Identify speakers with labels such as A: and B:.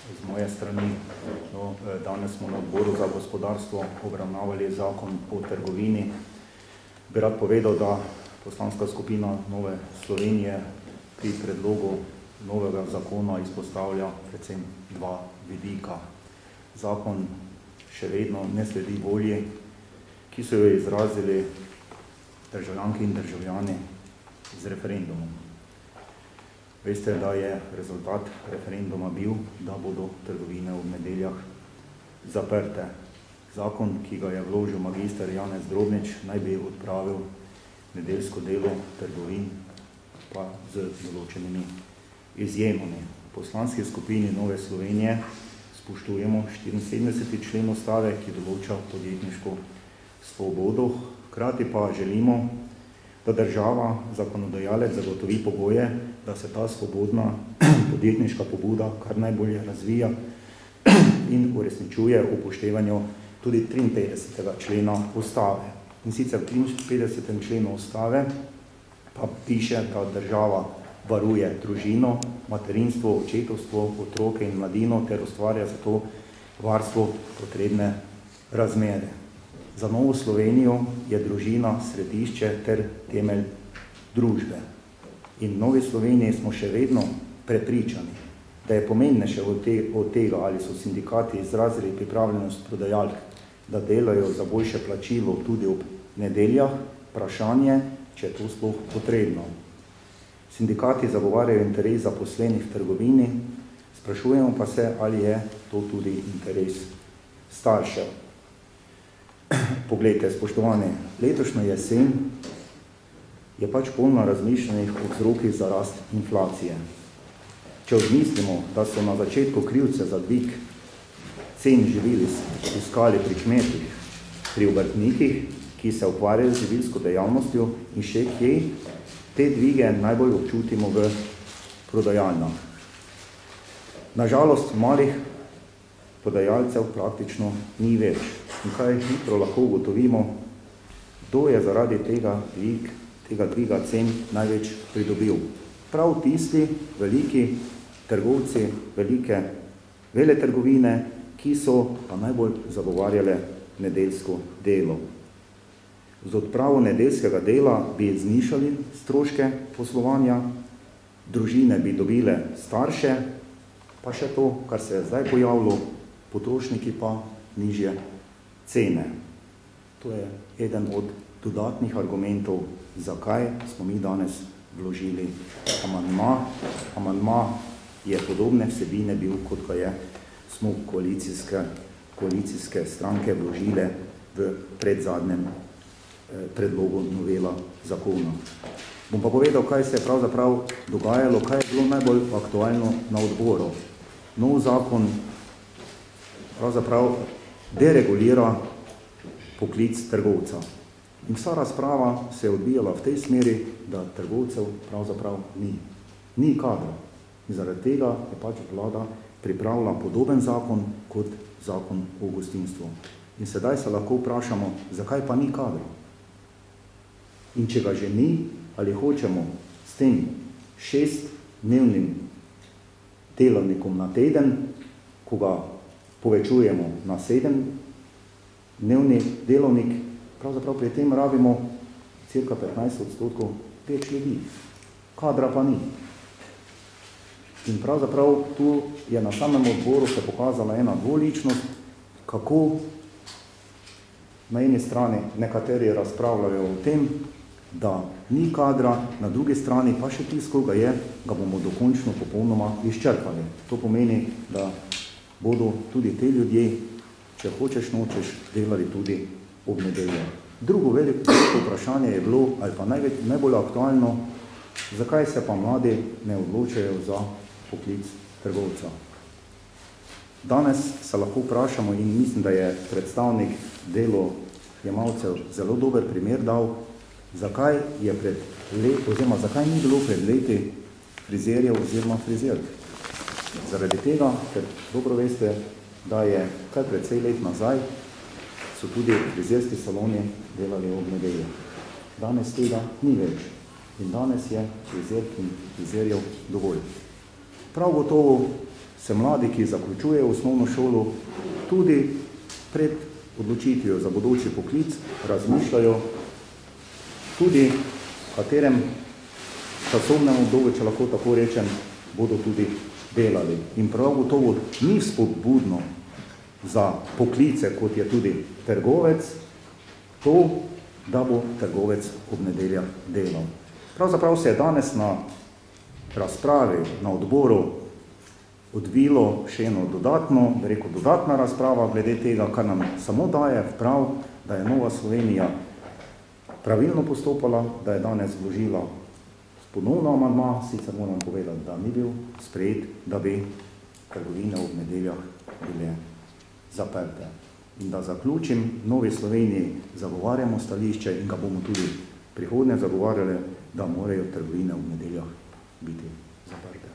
A: z moje strani. Danes smo na odboru za gospodarstvo obravnavali zakon o trgovini. Bi rad povedal, da poslanska skupina Nove Slovenije pri predlogu novega zakona izpostavlja predvsem dva vidika. Zakon še vedno ne sledi volji, ki so jo izrazili državljanke in državljani z referendumom. Veste, da je rezultat referenduma bil, da bodo trgovine ob nedeljah zaprte. Zakon, ki ga je vložil magister Janez Drobnič, naj bi odpravil nedeljsko delo trgovin, pa z določenimi izjemami. V poslanski skupini Nove Slovenije spoštujemo 74. člen Ustave, ki določa podjetniško svobodo, hkrati pa želimo, da država, zakonodajalec zagotovi pogoje, da se ta svobodna podjetniška pobuda kar najbolje razvija in uresničuje upoštevanju tudi 53. člena Ustave. In sicer v 53. členu Ustave pa piše, da država varuje družino, materinstvo, očetovstvo, otroke in mladino ter ustvarja za to varstvo potrebne razmere. Za Novo Slovenijo je družina središče ter temelj družbe. In v Novi Sloveniji smo še vedno prepričani, da je pomembnejše od tega, ali so sindikati izrazili pripravljenost prodajalk, da delajo za boljše plačilo tudi ob nedeljah, vprašanje, če je to sploh potrebno. Sindikati zagovarjajo interes zaposlenih v trgovini, sprašujemo pa se, ali je to tudi interes staršev. Poglejte, spoštovani, letošnjo jesen je pač polno razmišljenih o vzrokih za rast inflacije. Če odmislimo, da so na začetku krivce za dvig cen živil iskali pri kmetih, pri obrtnikih, ki se ukvarjajo z živilsko dejavnostjo in še kje, te dvige najbolj občutimo v prodajalnah. Nažalost, malih prodajalcev praktično ni več. In kaj hitro lahko ugotovimo, kdo je zaradi tega dviga cen največ pridobil. Prav tisti veliki trgovci, velike veletrgovine, ki so pa najbolj zagovarjale nedeljsko delo. Z odpravo nedeljskega dela bi znižali stroške poslovanja, družine bi dobile starše, pa še to, kar se je zdaj pojavilo, potrošniki pa nižje cene. To je eden od dodatnih argumentov, zakaj smo mi danes vložili amandma. Amandma je podobne vsebine bil, kot ga smo koalicijske stranke vložile v predzadnjem predlogu novela zakona. Bom pa povedal, kaj se je pravzaprav dogajalo, kaj je bilo najbolj aktualno na odboru. Nov zakon pravzaprav deregulira poklic trgovca. In vsa razprava se je odbijala v tej smeri, da trgovcev pravzaprav ni. Ni kadra. In zaradi tega je pač vlada pripravila podoben zakon kot zakon o gostinstvu. In sedaj se lahko vprašamo, zakaj pa ni kadra. In če ga že ni, ali hočemo s tem 6-dnevnim delovnikom na teden, ko ga povečujemo na 7-dnevni delovnik, pravzaprav pri tem rabimo cirka 15% več ljudi. Kadra pa ni. In pravzaprav tu je na samem odboru se pokazala ena dvoličnost, kako na eni strani nekateri razpravljajo o tem, da ni kadra, na drugi strani pa še tisto, ga je, ga bomo dokončno popolnoma izčrpali. To pomeni, da bodo tudi te ljudje, če hočeš, nočeš, delali tudi ob nedelju. Drugo veliko vprašanje je bilo, ali pa najbolj aktualno, zakaj se pa mladi ne odločajo za poklic trgovca. Danes se lahko vprašamo in mislim, da je predstavnik delojemalcev zelo dober primer dal, zakaj ni bilo pred leti frizerjev oziroma frizerk. Zaradi tega, ker dobro veste, da je kar precej let nazaj so tudi frizerski saloni delali ob nedelji. Danes tega ni več in danes je frizerk in frizerjev dovolj. Prav gotovo se mladi, ki zaključujejo osnovno šolo, tudi pred odločitvijo za bodoči poklic razmišljajo tudi, v katerem časovnem obdobju, če lahko tako rečem, bodo tudi delali. In prav gotovo ni spodbudno za poklice, kot je tudi trgovec, to, da bo trgovec ob nedeljah delal. Pravzaprav se je danes na razpravi na odboru odvilo še eno dodatna razprava glede tega, kar nam samo daje prav, da je Nova Slovenija pravilno postopala, da je danes vložila ponovno amandma, sicer moram povedati, da ni bil sprejet, da bi trgovine ob nedeljah bile zaperte. In da zaključim, v Novi Sloveniji zagovarjamo stališče in ga bomo tudi prihodnje zagovarjali, da morajo trgovine ob nedeljah biti zaperte.